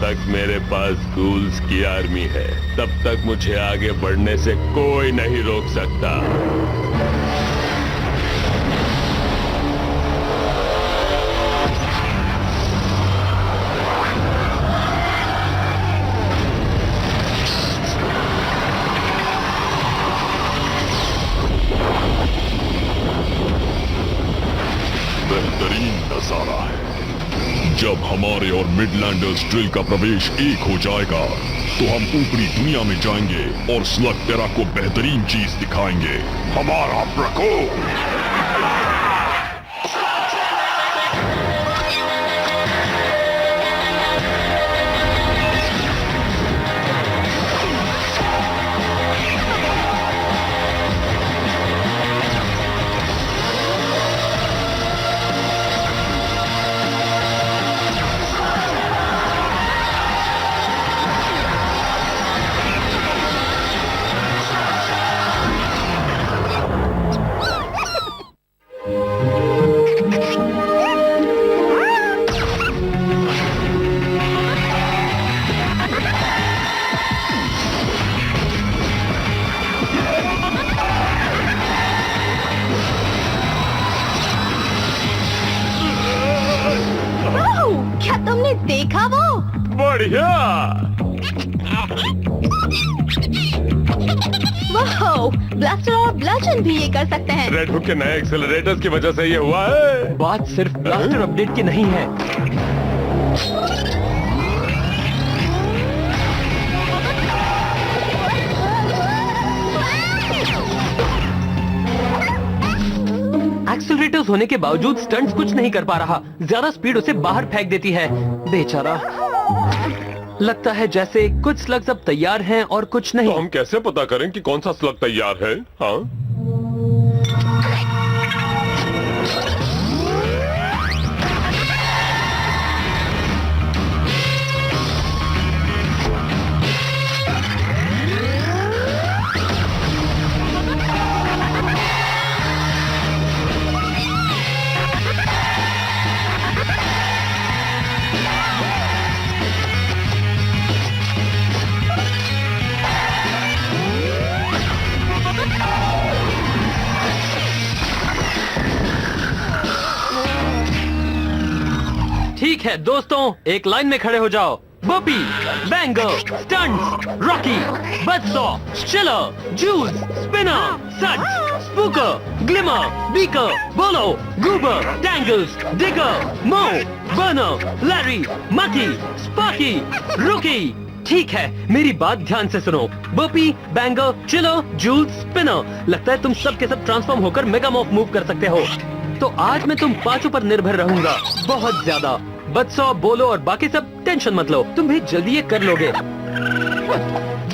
तक मेरे पास गूल्स की आर्मी है, तब तक मुझे आगे बढ़ने से कोई नहीं रोक सकता। बेहतरीन नजारा है। जब हमारे और मिडलैंडर्स ड्रिल का प्रवेश एक हो जाएगा तो हम ऊपरी दुनिया में जाएंगे और स्लग टेरा को बेहतरीन चीज दिखाएंगे, हमारा प्रकोप। क्या तुमने देखा वो? बढ़िया। वाह, ब्लास्टर और ब्लचन भी ये कर सकते हैं। रेड हुक के नए एक्सेलरेटर्स की वजह से ये हुआ है। बात सिर्फ ब्लास्टर अपडेट की नहीं है। एक्सेलरेटर्स होने के बावजूद स्टंट्स कुछ नहीं कर पा रहा। ज्यादा स्पीड उसे बाहर फेंक देती है। बेचारा। लगता है जैसे कुछ स्लग्स अब तैयार हैं और कुछ नहीं। तो हम कैसे पता करें कि कौन सा स्लग तैयार है? हाँ? ठीक है दोस्तों, एक लाइन में खड़े हो जाओ। Bobby, Bango, Stunts, Rocky, Buzzsaw, Chiller, Juice, Spinner, Suds, Spooker, Glimmer, Beaker, Bolo, Goober, Tangles, Digger, Mo, Burner, Larry, Mucky, Sparky, Rookie. ठीक है, मेरी बात ध्यान से सुनो। Bobby, Bango, Chiller, Juice, Spinner. लगता है तुम सब के सब ट्रांसफॉर्म होकर मेगा मॉर्फ मूव कर सकते हो। तो आज मैं तुम पांचों पर निर्भर रहूंगा, बहुत ज्यादा। बज़सॉ, बोलो और बाकी सब टेंशन मत लो, तुम भी जल्दी ये कर लोगे।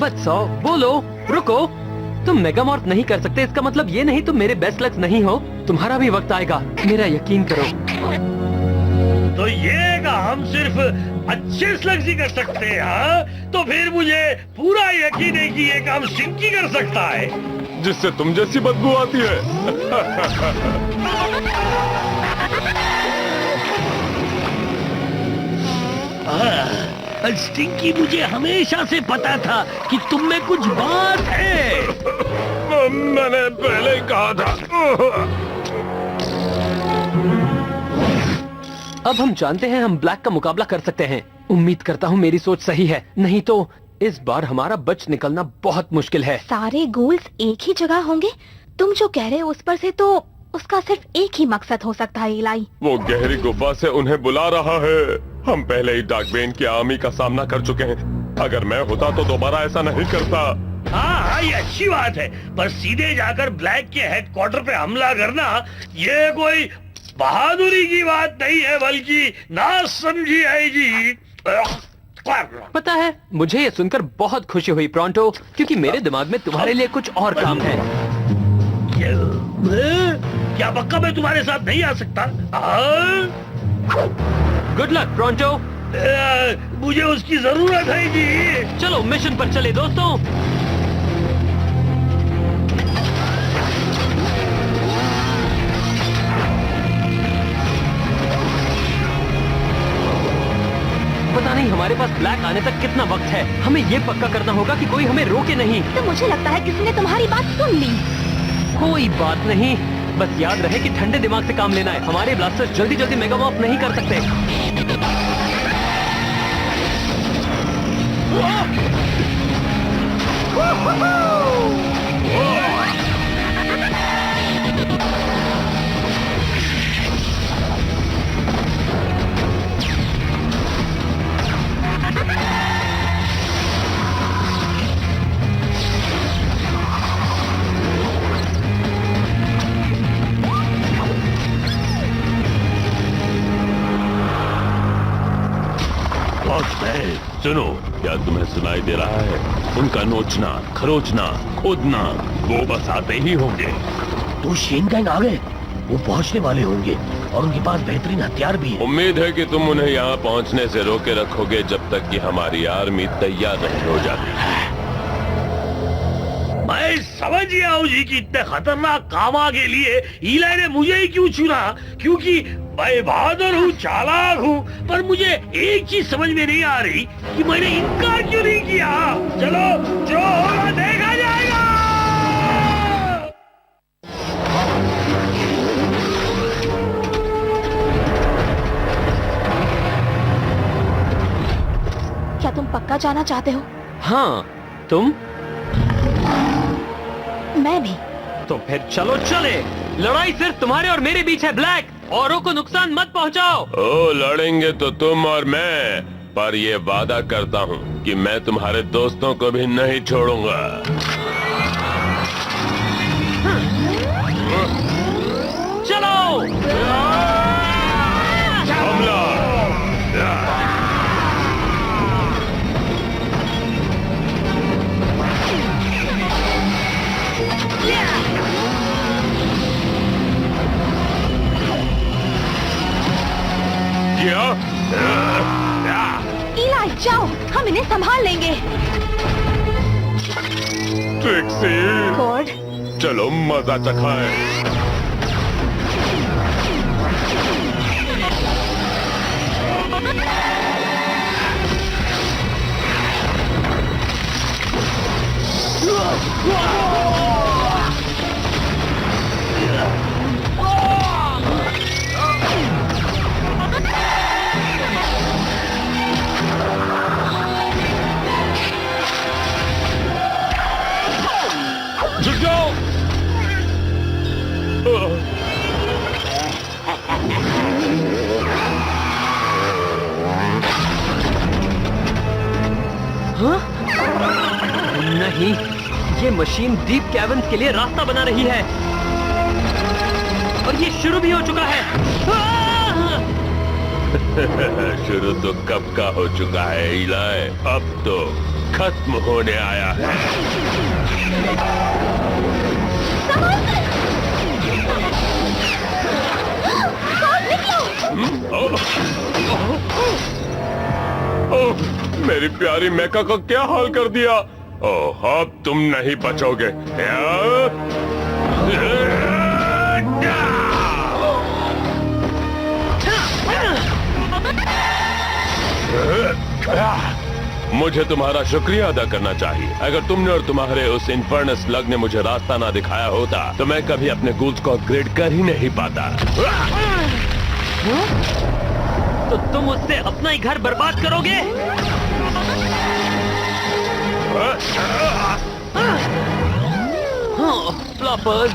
बज़सॉ, बोलो, रुको। तुम मेगामॉर्फ नहीं कर सकते, इसका मतलब ये नहीं तुम मेरे बेस्ट लक्स नहीं हो। तुम्हारा भी वक्त आएगा, मेरा यकीन करो। तो ये काम सिर्फ अच्छे स्लग्स ही कर सकते हैं, हाँ? तो फिर मुझे पूरा यकीन है कि ये काम सिंकी कर सकता है, जिससे तुम जैसी बदबू आती है। स्टिंकी, मुझे हमेशा से पता था कि तुम में कुछ बात है। मैंने पहले ही कहा था। अब हम जानते हैं हम ब्लैक का मुकाबला कर सकते हैं। उम्मीद करता हूँ मेरी सोच सही है, नहीं तो इस बार हमारा बच निकलना बहुत मुश्किल है। सारे गोल्स एक ही जगह होंगे? तुम जो कह रहे हो उस पर से तो उसका सिर्फ एक ही मकसद हो सकता है इलाई। वो गहरी गुफा से उन्हें बुला रहा है। हम पहले ही डार्कबेन की आर्मी का सामना कर चुके हैं। अगर मैं होता तो दोबारा ऐसा नहीं करता। हाँ, ये अच्छी बात है, पर सीधे जाकर ब्लैक के हेडक्वार्टर पे हमला करना ये कोई बहादुरी की बात नहीं है, बल्कि ना समझी आएगी। पता है, मुझे ये सुनकर बहुत खुशी हुई प्रॉन्टो, क्योंकि मेरे दिमाग में तुम्हारे लिए कुछ और काम है। क्या पक्का मैं तुम्हारे साथ नहीं आ सकता? Good luck pronto. मुझे उसकी जरूरत है जी। चलो मिशन पर चले दोस्तों। पता नहीं हमारे पास ब्लैक आने तक कितना वक्त है। हमें ये पक्का करना होगा कि कोई हमें रोके नहीं। तो मुझे लगता है किसी ने तुम्हारी बात सुन ली। कोई बात नहीं, बस याद रहे कि ठंडे दिमाग से काम लेना है। हमारे ब्लास्टर्स जल्दी जल्दी मेगा मॉर्फ नहीं कर सकते। सुनो, क्या तुम्हें सुनाई दे रहा है? उनका नोचना, खरोचना, खोदना, वो बस आते ही होंगे। तो शेन गैंग आ गए, वो पहुंचने वाले होंगे और उनके पास बेहतरीन हथियार भी है। उम्मीद है कि तुम उन्हें यहाँ पहुँचने से रोके रखोगे जब तक कि हमारी आर्मी तैयार नहीं हो जाती। मैं समझ गया हूँ जी कि इतने खतरनाक कामा के लिए ईलाई ने मुझे ही क्यों चुना, क्योंकि मैं बहादुर हूँ, चालाक हूँ। पर मुझे एक चीज समझ में नहीं आ रही कि मैंने इनकार क्यों नहीं किया। चलो, जो होगा देखा जाएगा। क्या तुम पक्का जाना चाहते हो? हाँ, तुम? मैं भी। तो फिर चलो चले। लड़ाई सिर्फ तुम्हारे और मेरे बीच है ब्लैक, औरों को नुकसान मत पहुंचाओ। ओ, लड़ेंगे तो तुम और मैं, पर ये वादा करता हूँ कि मैं तुम्हारे दोस्तों को भी नहीं छोड़ूंगा। चलो हमला! इलाई, जाओ, हम इन्हें संभाल लेंगे। ट्रिक्सी, कॉर्ड, चलो मजा चखाएं। नहीं, ये मशीन डीप कैवर्न्स के लिए रास्ता बना रही है और ये शुरू भी हो चुका है। शुरू तो कब का हो चुका है इलाई, अब तो खत्म होने आया है। ओह, मेरी प्यारी मेका को क्या हाल कर दिया। ओह, अब तुम नहीं बचोगे। मुझे तुम्हारा शुक्रिया अदा करना चाहिए। अगर तुमने और तुम्हारे उस इन्फर्नस स्लग ने मुझे रास्ता ना दिखाया होता तो मैं कभी अपने गूल्स को अपग्रेड कर ही नहीं पाता। तो तुम उससे अपना ही घर बर्बाद करोगे? फ्लॉपर्स,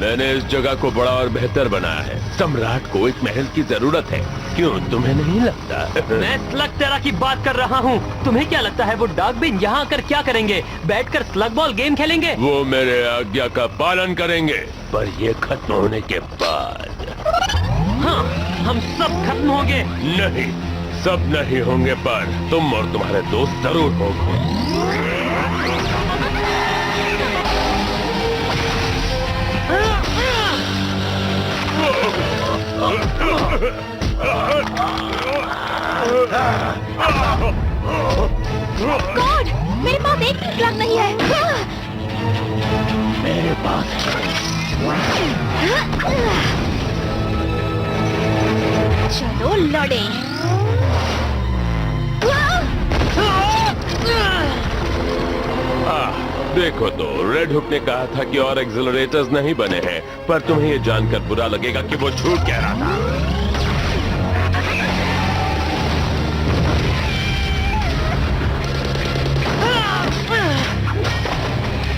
मैंने इस जगह को बड़ा और बेहतर बनाया है। सम्राट को एक महल की जरूरत है, क्यों तुम्हें नहीं लगता? मैं स्लग तेरा की बात कर रहा हूँ। तुम्हें क्या लगता है वो डार्कबीन यहाँ आकर क्या करेंगे? बैठकर स्लग बॉल गेम खेलेंगे? वो मेरे आज्ञा का पालन करेंगे, पर ये खत्म होने के बाद। हाँ, हम सब खत्म होंगे। नहीं, सब नहीं होंगे, पर तुम और तुम्हारे दोस्त जरूर होंगे। गॉड, मेरे पास एक भी स्लग नहीं है। मेरे पास चलो लड़े। देखो तो रेड हुक ने कहा था कि और एक्सेलरेटर्स नहीं बने हैं, पर तुम्हें ये जानकर बुरा लगेगा कि वो झूठ कह रहा था।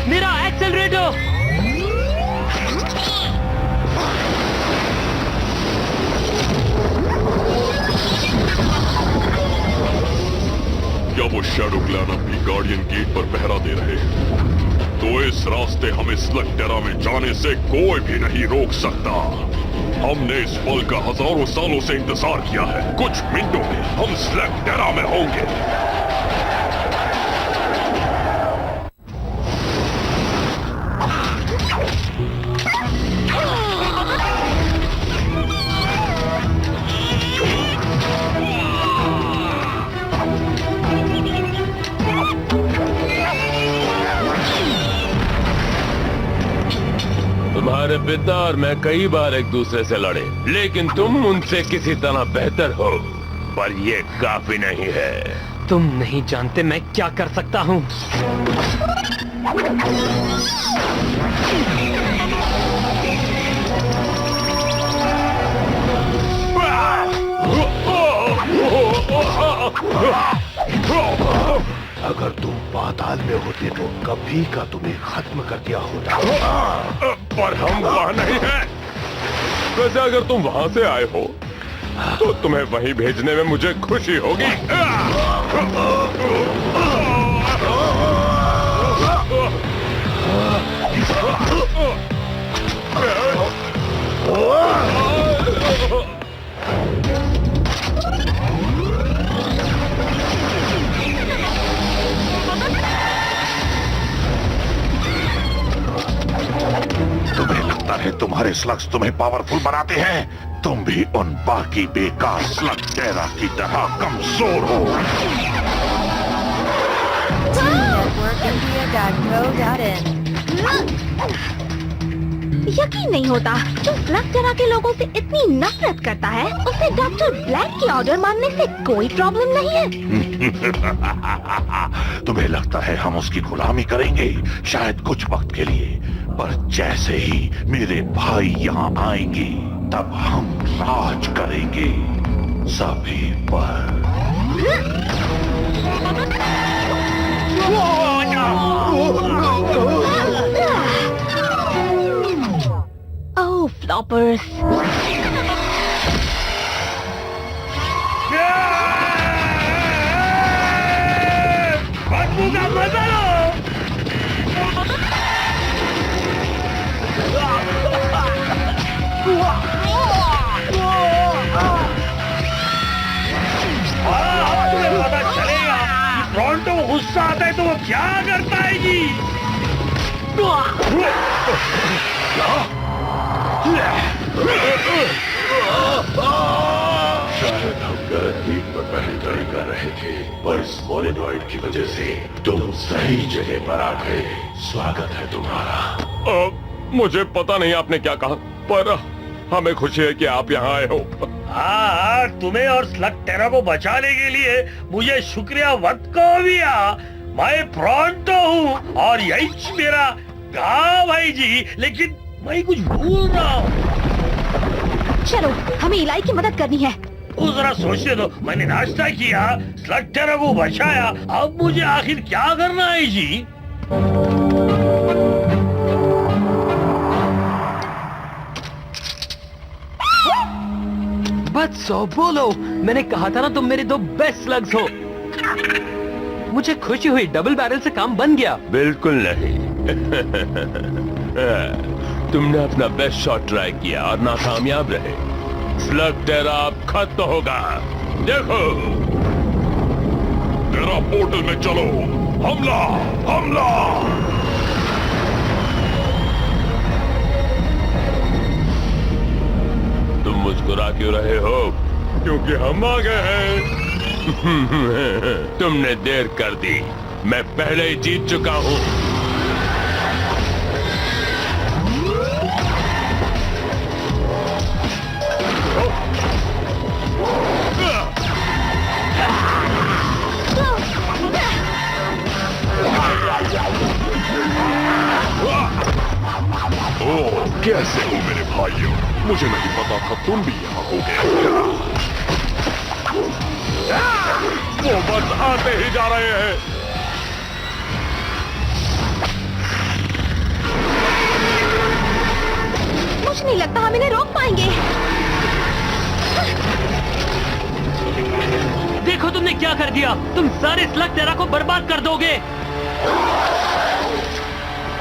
मेरा एक्सेलरेटर! क्या वो शैडो क्लैन अपनी गार्डियन गेट पर पहरा दे रहे हैं? तो इस रास्ते हमें स्लग टेरा में जाने से कोई भी नहीं रोक सकता। हमने इस पल का हजारों सालों से इंतजार किया है। कुछ मिनटों में हम स्लग टेरा में होंगे। तुम्हारे पिता और मैं कई बार एक दूसरे से लड़े, लेकिन तुम उनसे किसी तरह बेहतर हो, पर ये काफी नहीं है। तुम नहीं जानते मैं क्या कर सकता हूँ। अगर तुम पाताल में होते तो कभी का तुम्हें खत्म कर दिया होता। पर हम वहाँ नहीं हैं। वैसे अगर तुम वहाँ से आए हो तो तुम्हें वहीं भेजने में मुझे खुशी होगी। तुम्हें लगता है तुम्हारे स्लग्स तुम्हें पावरफुल बनाते हैं? तुम भी उन बाकी बेकार स्लग टेरा की तरह कमजोर हो। TeamNetworkIndia.co.in यकीन नहीं होता, जो स्लग टेरा के लोगों से इतनी नफरत करता है, उसे डॉक्टर ब्लैक की ऑर्डर मानने से कोई प्रॉब्लम नहीं है। तुम्हें लगता है हम उसकी गुलामी करेंगे? शायद कुछ वक्त के लिए, पर जैसे ही मेरे भाई यहाँ आएंगे तब हम राज करेंगे सभी पर। ओह फ्लॉपर्स, बदबू का मजा लो। अब तुम्हें पता चलेगा कि टोरंटो को गुस्सा आता है तो वो क्या करता है जी। शायद हम गलत मीट पर पहल कर रहे थे, पर इस मोलिनॉइड की वजह से तुम सही जगह पर आ गए। स्वागत है तुम्हारा। मुझे पता नहीं आपने क्या कहा, पर हमें खुशी है कि आप यहाँ आए हो। हाँ, तुम्हें और स्लग टेरा को बचाने के लिए मुझे शुक्रिया मत कहो भैया। मैं टोरंटो हूँ और यही मेरा गाँव है जी, लेकिन मैं कुछ भूल रहा हूँ। चलो हमें इलाई की मदद करनी है। वो जरा सोचने दो, मैंने नाश्ता किया, स्लग टेरा को बचाया, अब मुझे आखिर क्या करना है जी। बच्चों बोलो, मैंने कहा था ना तुम मेरे दो बेस्ट स्लग्स हो। मुझे खुशी हुई, डबल बैरल से काम बन गया। बिल्कुल नहीं। तुमने अपना बेस्ट शॉट ट्राई किया और नाकामयाब रहे। स्लग टेरा अब खत्म होगा। देखो, टेरा पोर्टल में चलो। हमला, हमला। तुम मुस्कुरा क्यों रहे हो? क्योंकि हम आ गए हैं। तुमने देर कर दी, मैं पहले ही जीत चुका हूँ। मुझे नहीं पता था तुम भी यहाँ होगे। वो बस आते ही जा रहे हैं। मुझे नहीं लगता हम इन्हें रोक पाएंगे। देखो तुमने क्या कर दिया। तुम सारे स्लग टेरा को बर्बाद कर दोगे।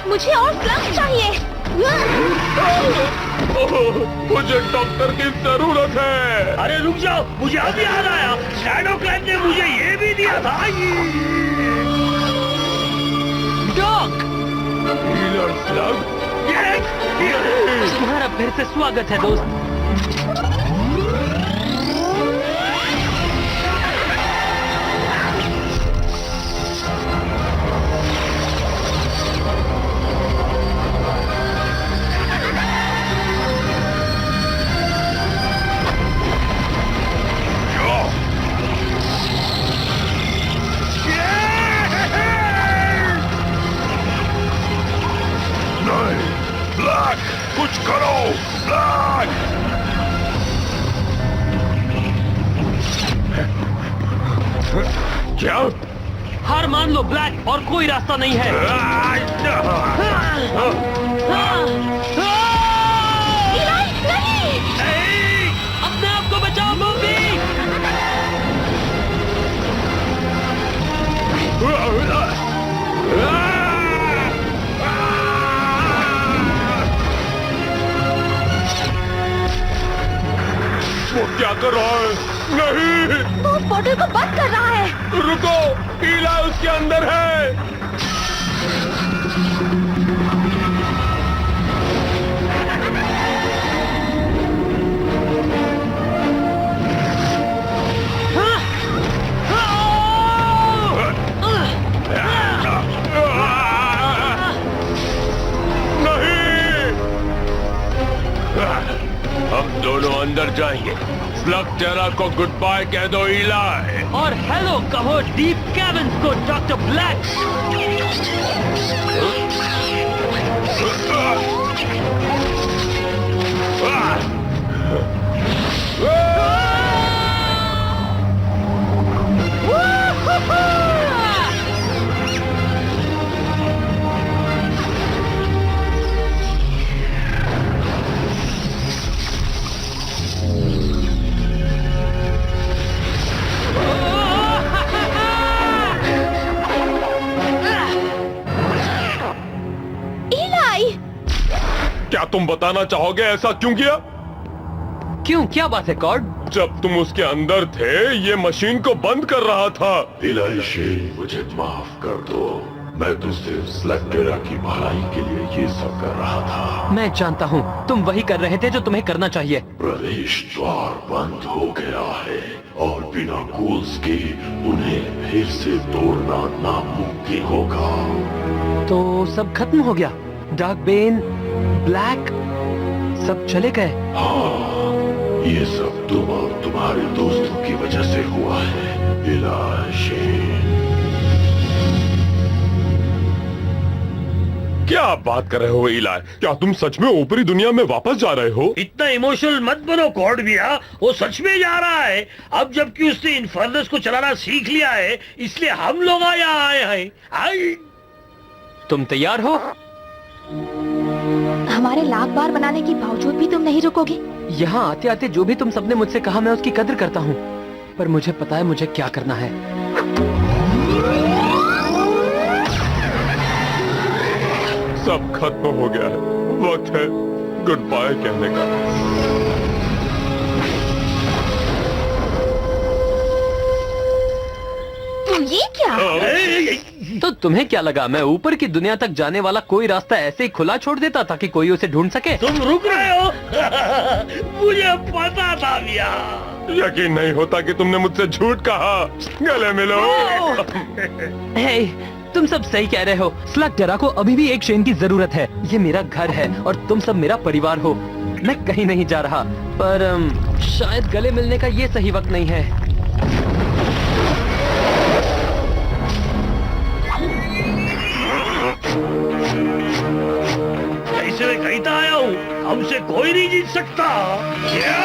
मुझे और स्लग्स चाहिए। मुझे डॉक्टर की जरूरत है। अरे रुक जाओ, मुझे अब याद आया, शैडो क्लैन ने मुझे ये भी दिया था। Dock, healer slug. तुम्हारा फिर से स्वागत है दोस्त। ब्लैक, कुछ करो ब्लैक। क्या? हार मान लो ब्लैक, और कोई रास्ता नहीं है। अपने आप को बचाओ बॉबी। वो क्या कर रहा है? नहीं, वो पोर्टल को बंद कर रहा है। रुको, ईला उसके अंदर है। हम दोनों अंदर जाएंगे। स्लग टेरा को गुड बाय कह दो इलाई। और हेलो कहो डीप कैबिन्स को डॉक्टर ब्लैक। क्या तुम बताना चाहोगे ऐसा क्यों किया? क्यों, क्या बात है कॉर्ड? जब तुम उसके अंदर थे, ये मशीन को बंद कर रहा था। इलाई शेन, मुझे माफ कर दो। मैं तो सिर्फ स्लग टेरा की भलाई के लिए ये सब कर रहा था। मैं जानता हूँ, तुम वही कर रहे थे जो तुम्हें करना चाहिए। प्रवेश द्वार बंद हो गया है और बिना गोल्स के उन्हें फिर से तोड़ना नामुमकिन होगा। तो सब खत्म हो गया? डार्क बेन, ब्लैक, सब चले गए? हाँ, ये सब तुम और तुम्हारे दोस्तों की वजह से हुआ है इलाई शेन। क्या आप बात कर रहे हो इलाई? क्या तुम सच में ऊपरी दुनिया में वापस जा रहे हो? इतना इमोशनल मत बनो कॉर्ड भैया, वो सच में जा रहा है। अब जबकि उसने इन्फर्नस को चलाना सीख लिया है, इसलिए हम लोग यहाँ आए हैं। आई। तुम तैयार हो? हमारे लाख बार बनाने के बावजूद भी तुम नहीं रुकोगे? यहाँ आते आते जो भी तुम सबने मुझसे कहा, मैं उसकी कदर करता हूँ, पर मुझे पता है मुझे क्या करना है। सब खत्म हो गया है, वक्त है गुड बाय कहने का। तो ये क्या? तो तुम्हें क्या लगा मैं ऊपर की दुनिया तक जाने वाला कोई रास्ता ऐसे ही खुला छोड़ देता ताकि कोई उसे ढूंढ सके? तुम रुक रहे हो? मुझे पता था भैया। यकीन नहीं होता कि तुमने मुझसे झूठ कहा। गले मिलो। हे, तुम सब सही कह रहे हो। स्लग टेरा को अभी भी एक शेन की जरूरत है। ये मेरा घर है और तुम सब मेरा परिवार हो। मैं कहीं नहीं जा रहा, पर शायद गले मिलने का ये सही वक्त नहीं है। ऐसे मैं कहता आया हूँ, हमसे कोई नहीं जीत सकता। या!